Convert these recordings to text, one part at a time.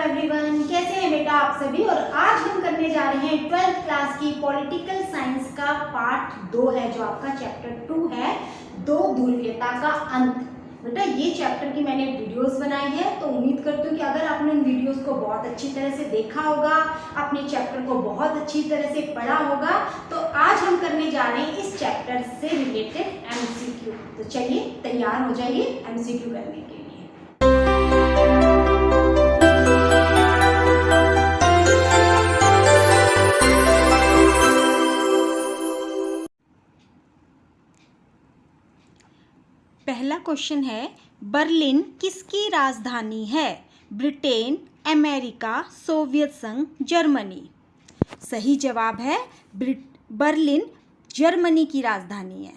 Everyone, कैसे हैं बेटा आप सभी। और आज हम करने जा रहे हैं 12th क्लास की पॉलिटिकल साइंस का पार्ट 2 है, जो आपका चैप्टर 2 है, दो ध्रुवीयता का अंत। बेटा ये चैप्टर की मैंने वीडियोस बनाई है, तो उम्मीद करती हूँ कि अगर आपने उन वीडियोस को बहुत अच्छी तरह से देखा होगा, अपने चैप्टर को बहुत अच्छी तरह से पढ़ा होगा, तो आज हम करने जा रहे हैं इस चैप्टर से रिलेटेड MCQ। तो चलिए तैयार हो जाइए MCQ करने के लिए। पहला क्वेश्चन है, बर्लिन किसकी राजधानी है? ब्रिटेन, अमेरिका, सोवियत संघ, जर्मनी। सही जवाब है बर्लिन जर्मनी की राजधानी है।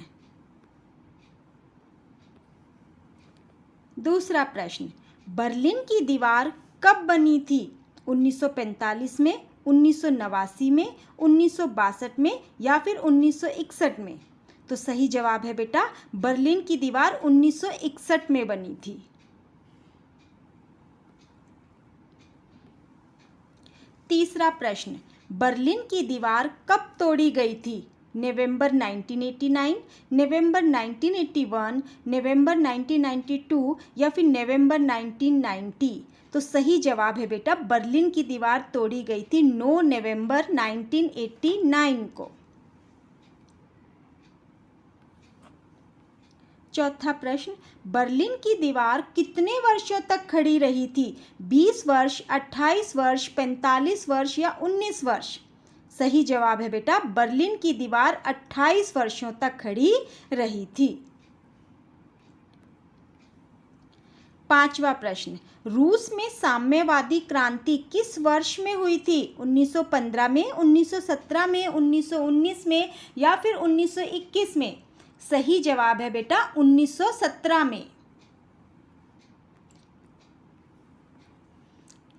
दूसरा प्रश्न, बर्लिन की दीवार कब बनी थी? 1945 में, 1989 में, 1962 में या फिर 1961 में? तो सही जवाब है बेटा, बर्लिन की दीवार 1961 में बनी थी। तीसरा प्रश्न, बर्लिन की दीवार कब तोड़ी गई थी? नवंबर 1989, नवंबर 1981, नवंबर 1992 या फिर नवंबर 1990? तो सही जवाब है बेटा, बर्लिन की दीवार तोड़ी गई थी 9 नवंबर 1989 को। चौथा प्रश्न, बर्लिन की दीवार कितने वर्षों तक खड़ी रही थी? 20 वर्ष, 28 वर्ष, 45 वर्ष या 19 वर्ष? सही जवाब है बेटा, बर्लिन की दीवार 28 वर्षों तक खड़ी रही थी। पांचवा प्रश्न, रूस में साम्यवादी क्रांति किस वर्ष में हुई थी? 1915 में, 1917 में, 1919 में या फिर 1921 में? सही जवाब है बेटा 1917 में।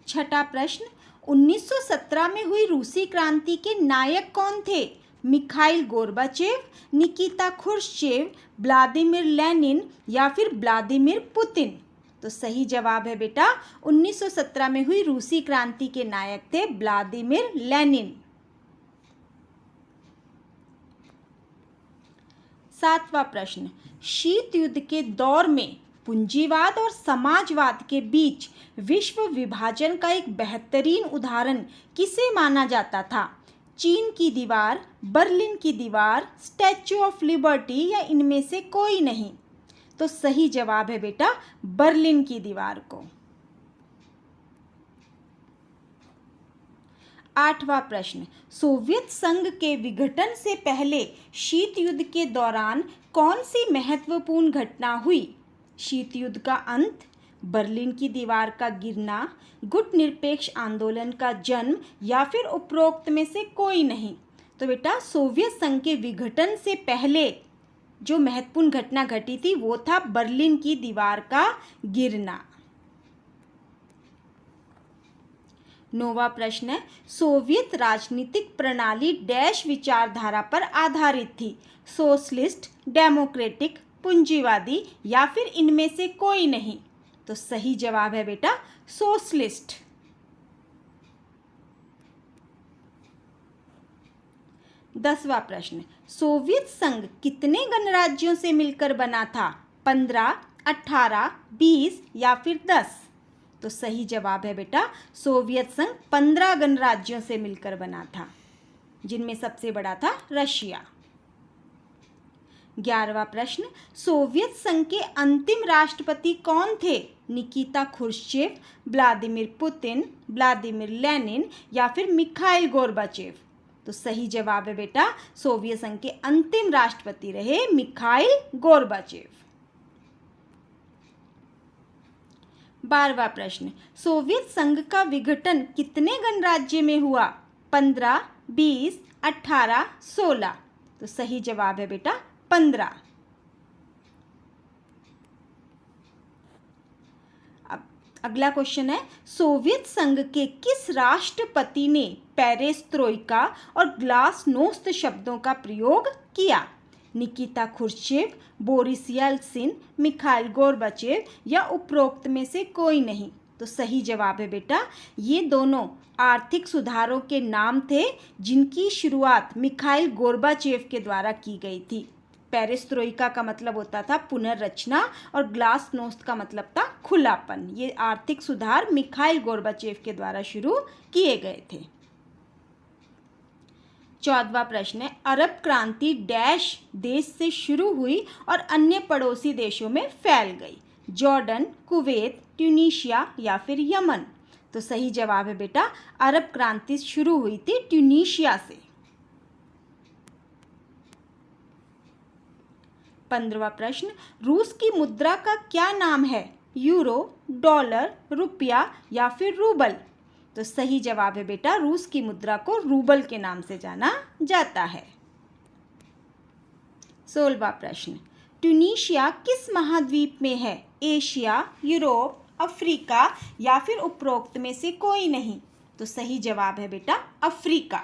छठा प्रश्न, 1917 में हुई रूसी क्रांति के नायक कौन थे? Mikhail Gorbachev, Nikita Khrushchev, Vladimir Lenin या फिर व्लादिमीर पुतिन? तो सही जवाब है बेटा, 1917 में हुई रूसी क्रांति के नायक थे व्लादिमीर लेनिन। सातवां प्रश्न, शीत युद्ध के दौर में पूंजीवाद और समाजवाद के बीच विश्व विभाजन का एक बेहतरीन उदाहरण किसे माना जाता था? चीन की दीवार, बर्लिन की दीवार, स्टैच्यू ऑफ लिबर्टी या इनमें से कोई नहीं? तो सही जवाब है बेटा, बर्लिन की दीवार को। आठवां प्रश्न, सोवियत संघ के विघटन से पहले शीत युद्ध के दौरान कौन सी महत्वपूर्ण घटना हुई? शीत युद्ध का अंत, बर्लिन की दीवार का गिरना, गुटनिरपेक्ष आंदोलन का जन्म या फिर उपरोक्त में से कोई नहीं? तो बेटा सोवियत संघ के विघटन से पहले जो महत्वपूर्ण घटना घटी थी वो था बर्लिन की दीवार का गिरना। नौवां प्रश्न है, सोवियत राजनीतिक प्रणाली डैश विचारधारा पर आधारित थी? सोशलिस्ट, डेमोक्रेटिक, पूंजीवादी या फिर इनमें से कोई नहीं? तो सही जवाब है बेटा सोशलिस्ट। 10वां प्रश्न, सोवियत संघ कितने गणराज्यों से मिलकर बना था? 15, 18, 20 या फिर 10? तो सही जवाब है बेटा, सोवियत संघ 15 गणराज्यों से मिलकर बना था, जिनमें सबसे बड़ा था रशिया। 11वां प्रश्न, सोवियत संघ के अंतिम राष्ट्रपति कौन थे? Nikita Khrushchev, Vladimir Putin, Vladimir Lenin या फिर मिखाइल गोर्बाचेव? तो सही जवाब है बेटा, सोवियत संघ के अंतिम राष्ट्रपति रहे मिखाइल गोर्बाचेव। 12वां प्रश्न, सोवियत संघ का विघटन कितने गणराज्य में हुआ? 15, 20, 18, 16? तो सही जवाब है बेटा 15। अब अगला क्वेश्चन है, सोवियत संघ के किस राष्ट्रपति ने पेरेस्ट्रोइका और ग्लासनोस्त शब्दों का प्रयोग किया? Nikita Khrushchev, Boris Yeltsin, Mikhail Gorbachev या उपरोक्त में से कोई नहीं? तो सही जवाब है बेटा, ये दोनों आर्थिक सुधारों के नाम थे जिनकी शुरुआत मिखाइल गोर्बाचेव के द्वारा की गई थी। पेरेस्ट्रोइका का मतलब होता था पुनर्रचना और ग्लासनोस्त का मतलब था खुलापन। ये आर्थिक सुधार मिखाइल गोर्बाचेव के द्वारा शुरू किए गए थे। 14वां प्रश्न है, अरब क्रांति डैश देश से शुरू हुई और अन्य पड़ोसी देशों में फैल गई? जॉर्डन, कुवैत, ट्यूनीशिया या फिर यमन? तो सही जवाब है बेटा, अरब क्रांति शुरू हुई थी ट्यूनीशिया से। 15वां प्रश्न, रूस की मुद्रा का क्या नाम है? यूरो, डॉलर, रुपया या फिर रूबल? तो सही जवाब है बेटा, रूस की मुद्रा को रूबल के नाम से जाना जाता है। 16वां प्रश्न, ट्यूनीशिया किस महाद्वीप में है? एशिया, यूरोप, अफ्रीका या फिर उपरोक्त में से कोई नहीं? तो सही जवाब है बेटा, अफ्रीका।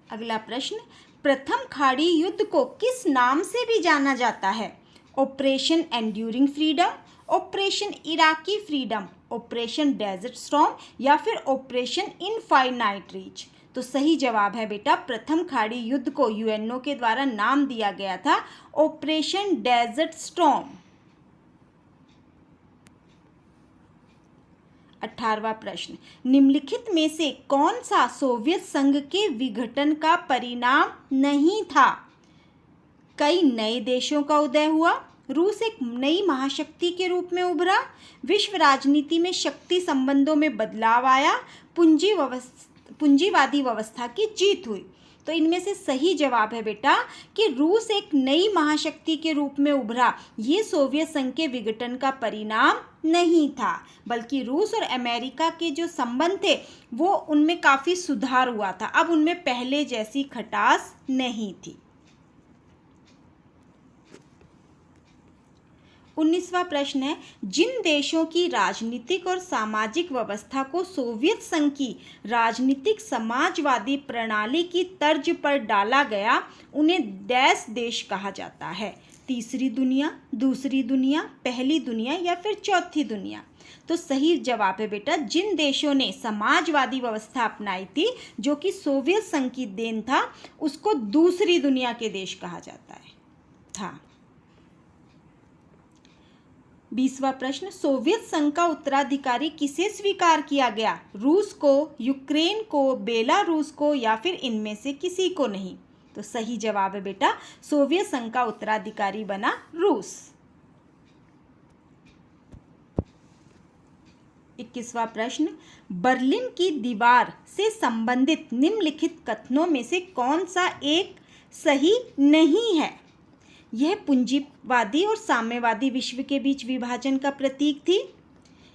अगला प्रश्न, प्रथम खाड़ी युद्ध को किस नाम से भी जाना जाता है? Operation Enduring Freedom, Operation Iraqi Freedom, Operation Desert Storm या फिर ऑपरेशन इनफाइनाइट रीच? तो सही जवाब है बेटा, प्रथम खाड़ी युद्ध को यूएनओ के द्वारा नाम दिया गया था ऑपरेशन डेजर्ट स्टॉर्म। 18वां प्रश्न, निम्नलिखित में से कौन सा सोवियत संघ के विघटन का परिणाम नहीं था? कई नए देशों का उदय हुआ, रूस एक नई महाशक्ति के रूप में उभरा, विश्व राजनीति में शक्ति संबंधों में बदलाव आया, पूंजीवादी व्यवस्था की जीत हुई? तो इनमें से सही जवाब है बेटा कि रूस एक नई महाशक्ति के रूप में उभरा। ये सोवियत संघ के विघटन का परिणाम नहीं था, बल्कि रूस और अमेरिका के जो संबंध थे वो उनमें काफ़ी सुधार हुआ था। अब उनमें पहले जैसी खटास नहीं थी। 19वां प्रश्न है, जिन देशों की राजनीतिक और सामाजिक व्यवस्था को सोवियत संघ की राजनीतिक समाजवादी प्रणाली की तर्ज पर डाला गया उन्हें डैश देश कहा जाता है? तीसरी दुनिया, दूसरी दुनिया, पहली दुनिया या फिर चौथी दुनिया? तो सही जवाब है बेटा, जिन देशों ने समाजवादी व्यवस्था अपनाई थी जो कि सोवियत संघ की देन था, उसको दूसरी दुनिया के देश कहा जाता है था। 20वां प्रश्न, सोवियत संघ का उत्तराधिकारी किसे स्वीकार किया गया? रूस को, यूक्रेन को, बेलारूस को या फिर इनमें से किसी को नहीं? तो सही जवाब है बेटा, सोवियत संघ का उत्तराधिकारी बना रूस। 21वां प्रश्न, बर्लिन की दीवार से संबंधित निम्नलिखित कथनों में से कौन सा एक सही नहीं है? यह पूंजीवादी और साम्यवादी विश्व के बीच विभाजन का प्रतीक थी।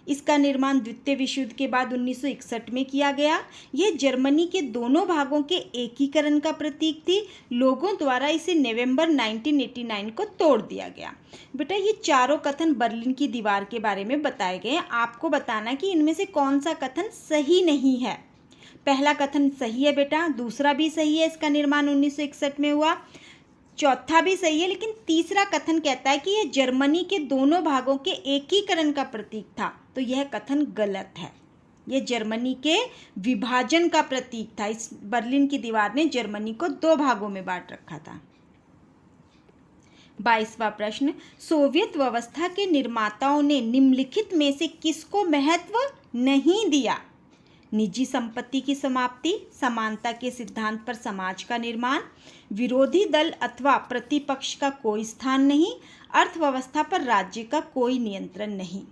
इसका निर्माण द्वितीय विश्व युद्ध के बाद 1961 में किया गया। यह जर्मनी के दोनों भागों के एकीकरण का प्रतीक थी। लोगों द्वारा इसे नवंबर 1989 को तोड़ दिया गया। बेटा, ये चारों कथन बर्लिन की दीवार के बारे में बताए गए हैं। आपको बताना कि इनमें से कौन सा कथन सही नहीं है। पहला कथन सही है बेटा, दूसरा भी सही है, इसका निर्माण 1961 में हुआ, चौथा भी सही है, लेकिन तीसरा कथन कहता है कि यह जर्मनी के दोनों भागों के एकीकरण का प्रतीक था। तो यह कथन गलत है। यह जर्मनी के विभाजन का प्रतीक था। इस बर्लिन की दीवार ने जर्मनी को दो भागों में बांट रखा था। 22वां प्रश्न, सोवियत व्यवस्था के निर्माताओं ने निम्नलिखित में से किसको महत्व नहीं दिया? निजी संपत्ति की समाप्ति, समानता के सिद्धांत पर समाज का निर्माण, विरोधी दल अथवा प्रतिपक्ष का कोई स्थान नहीं, अर्थव्यवस्था पर राज्य का कोई नियंत्रण नहीं।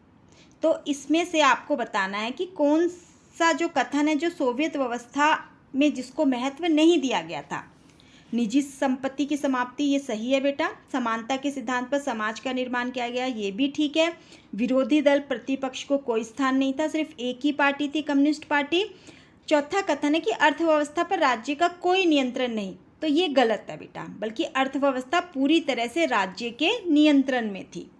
तो इसमें से आपको बताना है कि कौन सा जो कथन है जो सोवियत व्यवस्था में जिसको महत्व नहीं दिया गया था। निजी संपत्ति की समाप्ति, ये सही है बेटा। समानता के सिद्धांत पर समाज का निर्माण किया गया, ये भी ठीक है। विरोधी दल प्रतिपक्ष को कोई स्थान नहीं था, सिर्फ एक ही पार्टी थी, कम्युनिस्ट पार्टी। चौथा कथन है कि अर्थव्यवस्था पर राज्य का कोई नियंत्रण नहीं, तो ये गलत है बेटा, बल्कि अर्थव्यवस्था पूरी तरह से राज्य के नियंत्रण में थी।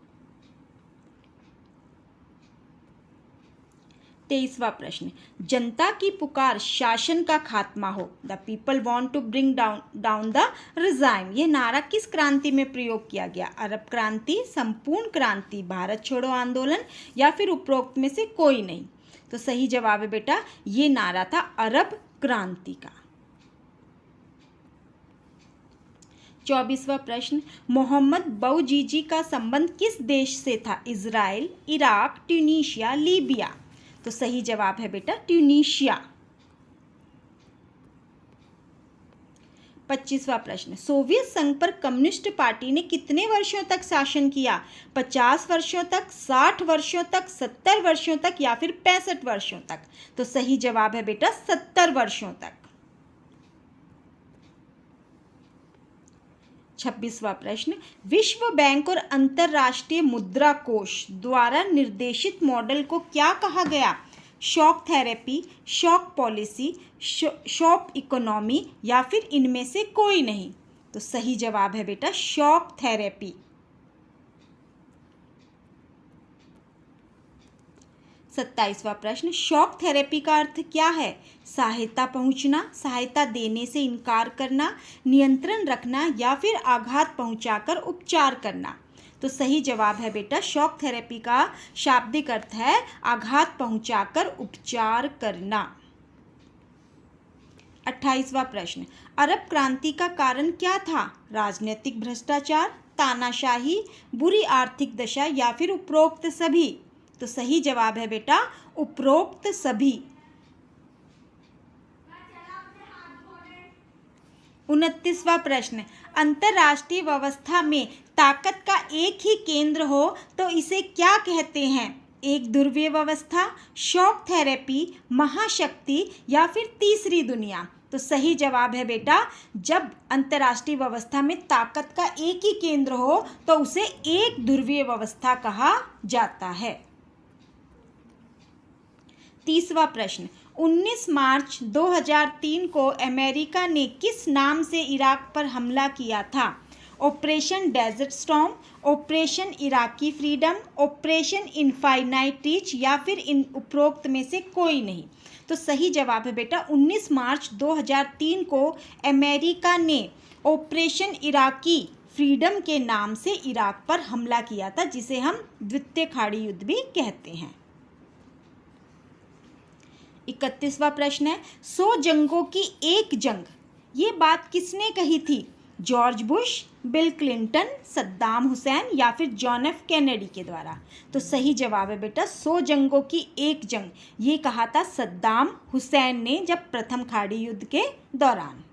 23वां प्रश्न, जनता की पुकार शासन का खात्मा हो, the people want to bring down the regime, ये नारा किस क्रांति में प्रयोग किया गया? अरब क्रांति, संपूर्ण क्रांति, भारत छोड़ो आंदोलन या फिर उपरोक्त में से कोई नहीं? तो सही जवाब है बेटा, ये नारा था अरब क्रांति का। 24वां प्रश्न, मोहम्मद बौजीजी का संबंध किस देश से था? Israel, Iraq, Tunisia, Libya? तो सही जवाब है बेटा ट्यूनीशिया। 25वां प्रश्न, सोवियत संघ पर कम्युनिस्ट पार्टी ने कितने वर्षों तक शासन किया? 50 वर्षों तक, 60 वर्षों तक, 70 वर्षों तक या फिर 65 वर्षों तक? तो सही जवाब है बेटा 70 वर्षों तक। 26वां प्रश्न, विश्व बैंक और अंतर्राष्ट्रीय मुद्रा कोष द्वारा निर्देशित मॉडल को क्या कहा गया? Shock therapy, shock policy, shock economy या फिर इनमें से कोई नहीं? तो सही जवाब है बेटा शॉक थेरेपी। 27वां प्रश्न, शॉक थेरेपी का अर्थ क्या है? सहायता पहुंचना, सहायता देने से इनकार करना, नियंत्रण रखना या फिर आघात पहुंचाकर उपचार करना? तो सही जवाब है बेटा शॉक थेरेपी का शाब्दिक अर्थ है आघात पहुंचाकर उपचार करना। 28वां प्रश्न, अरब क्रांति का कारण क्या था? राजनीतिक भ्रष्टाचार, तानाशाही, बुरी आर्थिक दशा या फिर उपरोक्त सभी? तो सही जवाब है बेटा उपरोक्त सभी। 29वां प्रश्न, अंतर्राष्ट्रीय व्यवस्था में ताकत का एक ही केंद्र हो तो इसे क्या कहते हैं? एक ध्रुवीय व्यवस्था, शॉक थेरेपी, महाशक्ति या फिर तीसरी दुनिया? तो सही जवाब है बेटा जब अंतर्राष्ट्रीय व्यवस्था में ताकत का एक ही केंद्र हो तो उसे एक ध्रुवीय व्यवस्था कहा जाता है। 30वां प्रश्न, 19 मार्च 2003 को अमेरिका ने किस नाम से इराक पर हमला किया था? Operation Desert Storm, Operation Iraqi Freedom, Operation Infinite Reach या फिर इन उपरोक्त में से कोई नहीं? तो सही जवाब है बेटा 19 मार्च 2003 को अमेरिका ने ऑपरेशन इराकी फ्रीडम के नाम से इराक पर हमला किया था, जिसे हम द्वितीय खाड़ी युद्ध भी कहते हैं। 31वां प्रश्न है, 100 जंगों की एक जंग, ये बात किसने कही थी? George Bush, bill Clinton, Saddam Hussain या फिर जॉन एफ कैनेडी के द्वारा? तो सही जवाब है बेटा 100 जंगों की एक जंग, ये कहा था सद्दाम हुसैन ने जब प्रथम खाड़ी युद्ध के दौरान।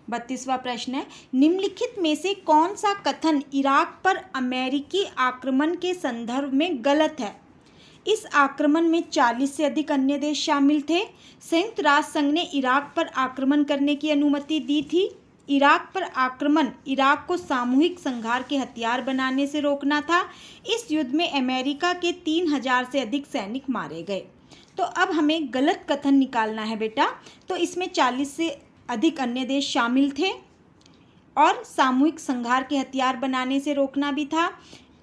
32वां प्रश्न है, निम्नलिखित में से कौन सा कथन इराक पर अमेरिकी आक्रमण के संदर्भ में गलत है? इस आक्रमण में 40 से अधिक अन्य देश शामिल थे। संयुक्त राष्ट्र संघ ने इराक पर आक्रमण करने की अनुमति दी थी। इराक पर आक्रमण इराक को सामूहिक संहार के हथियार बनाने से रोकना था। इस युद्ध में अमेरिका के 3000 से अधिक सैनिक मारे गए। तो अब हमें गलत कथन निकालना है बेटा। तो इसमें 40 से अधिक अन्य देश शामिल थे और सामूहिक संहार के हथियार बनाने से रोकना भी था।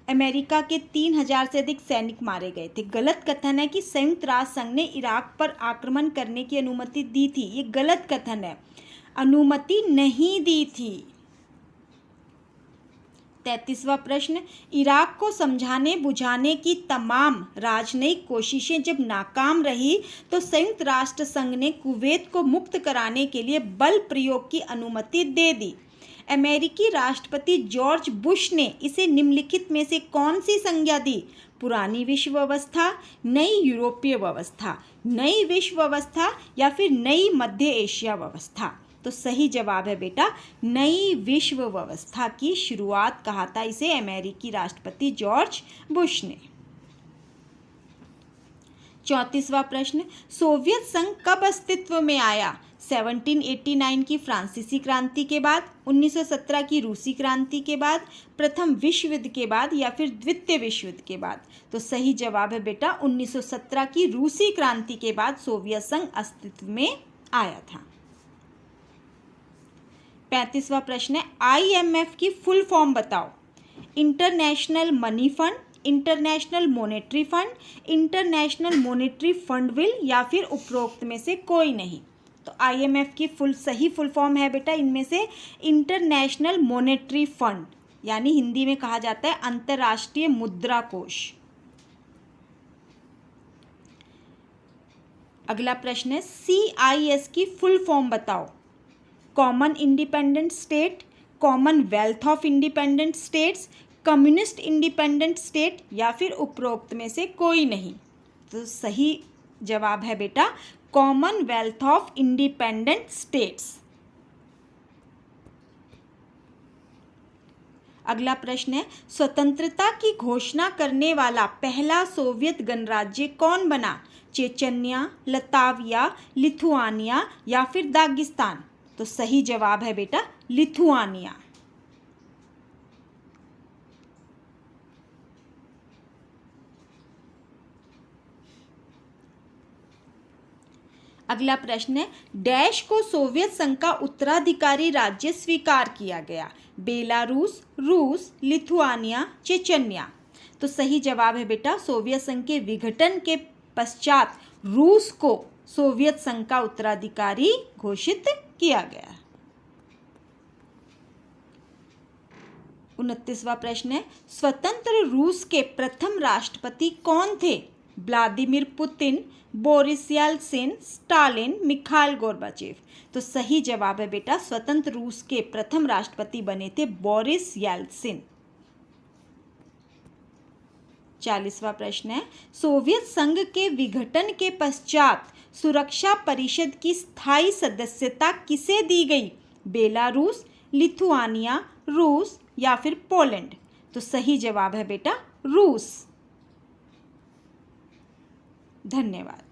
अमेरिका के 3000 से अधिक सैनिक मारे गए थे। गलत कथन है कि संयुक्त राष्ट्र संघ ने इराक पर आक्रमण करने की अनुमति दी थी, ये गलत कथन है, अनुमति नहीं दी थी। 33वां प्रश्न, इराक को समझाने बुझाने की तमाम राजनयिक कोशिशें जब नाकाम रही तो संयुक्त राष्ट्र संघ ने कुवैत को मुक्त कराने के लिए बल प्रयोग की अनुमति दे दी। अमेरिकी राष्ट्रपति जॉर्ज बुश ने इसे निम्नलिखित में से कौन सी संज्ञा दी? पुरानी विश्व व्यवस्था, नई यूरोपीय व्यवस्था, नई विश्व व्यवस्था या फिर नई मध्य एशिया व्यवस्था? तो सही जवाब है बेटा नई विश्व व्यवस्था की शुरुआत कहा था इसे अमेरिकी राष्ट्रपति जॉर्ज बुश ने। 34वां प्रश्न, सोवियत संघ कब अस्तित्व में आया? 1789 की फ्रांसीसी क्रांति के बाद, 1917 की रूसी क्रांति के बाद, प्रथम विश्व युद्ध के बाद या फिर द्वितीय विश्व युद्ध के बाद? तो सही जवाब है बेटा 1917 की रूसी क्रांति के बाद सोवियत संघ अस्तित्व में आया था। 35वां प्रश्न है, IMF की फुल फॉर्म बताओ। International money fund, international monetary fund, international monetary fund will या फिर उपरोक्त में से कोई नहीं। तो IMF की सही फुल फॉर्म है बेटा इनमें से इंटरनेशनल मॉनेटरी फंड, यानी हिंदी में कहा जाता है अंतर्राष्ट्रीय मुद्रा कोष। अगला प्रश्न है CIS की फुल फॉर्म बताओ। Common independent state, Commonwealth of independent states, communist independent state या फिर उपरोक्त में से कोई नहीं। तो सही जवाब है बेटा कॉमनवेल्थ ऑफ इंडिपेंडेंट स्टेट्स। अगला प्रश्न है स्वतंत्रता की घोषणा करने वाला पहला सोवियत गणराज्य कौन बना? चेचन्या, लताविया, लिथुआनिया या फिर दागिस्तान। तो सही जवाब है बेटा लिथुआनिया। अगला प्रश्न है डैश को सोवियत संघ का उत्तराधिकारी राज्य स्वीकार किया गया? बेलारूस, रूस, लिथुआनिया, चेचन्या। तो सही जवाब है बेटा सोवियत संघ के विघटन के पश्चात रूस को सोवियत संघ का उत्तराधिकारी घोषित किया गया। 29वां प्रश्न है स्वतंत्र रूस के प्रथम राष्ट्रपति कौन थे? Vladimir Putin, Boris Yeltsin, Stalin, Mikhail Gorbachev. तो सही जवाब है बेटा स्वतंत्र रूस के प्रथम राष्ट्रपति बने थे बोरिस येल्त्सिन। 40वां प्रश्न है सोवियत संघ के विघटन के पश्चात सुरक्षा परिषद की स्थायी सदस्यता किसे दी गई? बेलारूस, लिथुआनिया, रूस या फिर पोलैंड। तो सही जवाब है बेटा रूस। धन्यवाद।